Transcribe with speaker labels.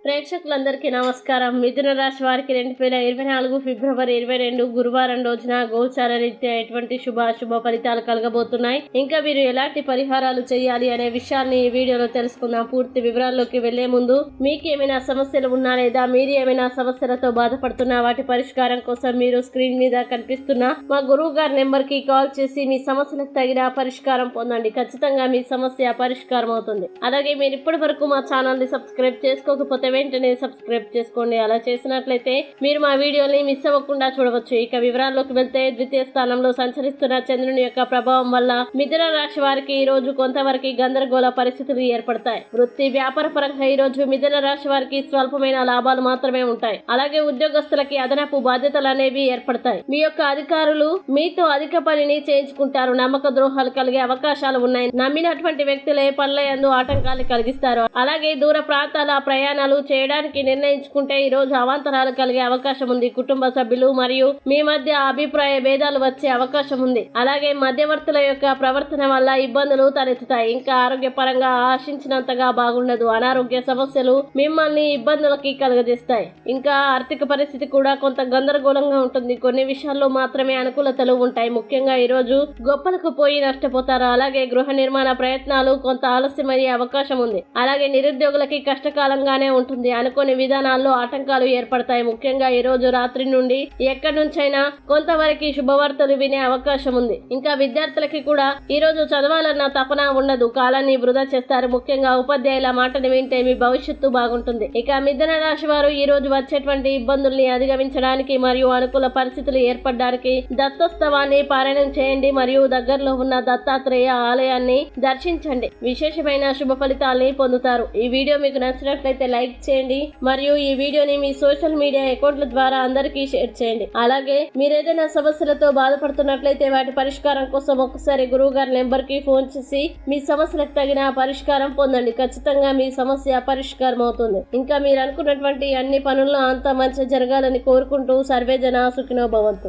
Speaker 1: ప్రేక్షకులందరికీ నమస్కారం. మిథున రాశి వారికి 2024 ఫిబ్రవరి 22 గురువారం రోజున గోచార రీత్యా ఎటువంటి శుభ ఫలితాలు కలగబోతున్నాయి, ఇంకా మీరు ఎలాంటి పరిహారాలు చేయాలి అనే విషయాన్ని ఈ వీడియోలో తెలుసుకుందాం. పూర్తి వివరాల్లోకి వెళ్లే ముందు మీకు ఏమైనా సమస్యలు ఉన్నా లేదా మీరు ఏమైనా సమస్యలతో బాధపడుతున్నా వాటి పరిష్కారం కోసం మీరు స్క్రీన్ మీద కనిపిస్తున్న మా గురువు గారి నెంబర్ కి కాల్ చేసి మీ సమస్యలకు తగిన పరిష్కారం పొందండి. ఖచ్చితంగా మీ సమస్య పరిష్కారం అవుతుంది. అలాగే మీరు ఇప్పటి వరకు మా ఛానల్ ని సబ్స్క్రైబ్ చేసుకోకపోతే వెంటనే సబ్స్క్రైబ్ చేసుకోండి. అలా చేసినట్లయితే మీరు మా వీడియోని మిస్ అవ్వకుండా చూడవచ్చు. ఇక వివరాల్లోకి వెళ్తే ద్వితీయ స్థానంలో సంచరిస్తున్న చంద్రుని యొక్క ప్రభావం వల్ల మిథున రాశి వారికి ఈ రోజు కొంతవరకు గందరగోళ పరిస్థితులు ఏర్పడతాయి. వృత్తి వ్యాపార పరంగా ఈ రోజు మిథున రాశి వారికి స్వల్పమైన లాభాలు మాత్రమే ఉంటాయి. అలాగే ఉద్యోగస్తులకి అదనపు బాధ్యతలు అనేవి ఏర్పడతాయి. మీ యొక్క అధికారులు మీతో అధిక పనిని చేయించుకుంటారు. నమ్మక ద్రోహాలు కలిగే అవకాశాలు ఉన్నాయి. నమ్మినటువంటి వ్యక్తులే పనుల యందు ఆటంకాలు కలిగిస్తారు. అలాగే దూర ప్రాంతాల ప్రయాణాలు చేయడానికి నిర్ణయించుకుంటే ఈ రోజు అవాంతరాలు కలిగే అవకాశం ఉంది. కుటుంబ సభ్యులు మరియు మీ మధ్య అభిప్రాయ భేదాలు వచ్చే అవకాశం ఉంది. అలాగే మధ్యవర్తుల యొక్క ప్రవర్తన వల్ల ఇబ్బందులు తలెత్తుతాయి. ఇంకా ఆరోగ్యపరంగా ఆశించినంతగా బాగుండదు. అనారోగ్య సమస్యలు మిమ్మల్ని ఇబ్బందులకి కలుగజేస్తాయి. ఇంకా ఆర్థిక పరిస్థితి కూడా కొంత గందరగోళంగా ఉంటుంది. కొన్ని విషయాల్లో మాత్రమే అనుకూలతలు ఉంటాయి. ముఖ్యంగా ఈ రోజు గొప్పలకు పోయి నష్టపోతారు. అలాగే గృహ నిర్మాణ ప్రయత్నాలు కొంత ఆలస్యమయ్యే అవకాశం ఉంది. అలాగే నిరుద్యోగులకి కష్టకాలంగానే ఉంటుంది. అనుకోని విధానాల్లో ఆటంకాలు ఏర్పడతాయి. ముఖ్యంగా ఈ రోజు రాత్రి నుండి ఎక్కడి నుంచైనా కొంతవరకు శుభవార్తలు వినే అవకాశం ఉంది. ఇంకా విద్యార్థులకి కూడా ఈ రోజు చదవాలన్న తపన ఉండదు. కాలాన్ని వృధా చేస్తారు. ముఖ్యంగా ఉపాధ్యాయుల మాటని వింటే మీ భవిష్యత్తు బాగుంటుంది. ఇక మిథున రాశి వారు ఈ రోజు వచ్చేటువంటి ఇబ్బందుల్ని అధిగమించడానికి మరియు అనుకూల పరిస్థితులు ఏర్పడడానికి దత్తోత్సవాన్ని పారాయణం చేయండి మరియు దగ్గరలో ఉన్న దత్తాత్రేయ ఆలయాన్ని దర్శించండి. విశేషమైన శుభ ఫలితాలని పొందుతారు. ఈ వీడియో మీకు నచ్చినట్లయితే లైక్ చేయండి మరియు ఈ వీడియోని మీ సోషల్ మీడియా అకౌంట్ల ద్వారా అందరికీ షేర్ చేయండి. అలాగే మీరు ఏదైనా సమస్యలతో బాధపడుతున్నట్లయితే వాటి పరిష్కారం కోసం ఒకసారి గురువు గారి నెంబర్ కి ఫోన్ చేసి మీ సమస్యలకు తగిన పరిష్కారం పొందండి. ఖచ్చితంగా మీ సమస్య పరిష్కారం అవుతుంది. ఇంకా మీరు అనుకున్నటువంటి అన్ని పనుల్లో అంతా మంచి జరగాలని కోరుకుంటూ సర్వేజన సుఖినో భవంతు.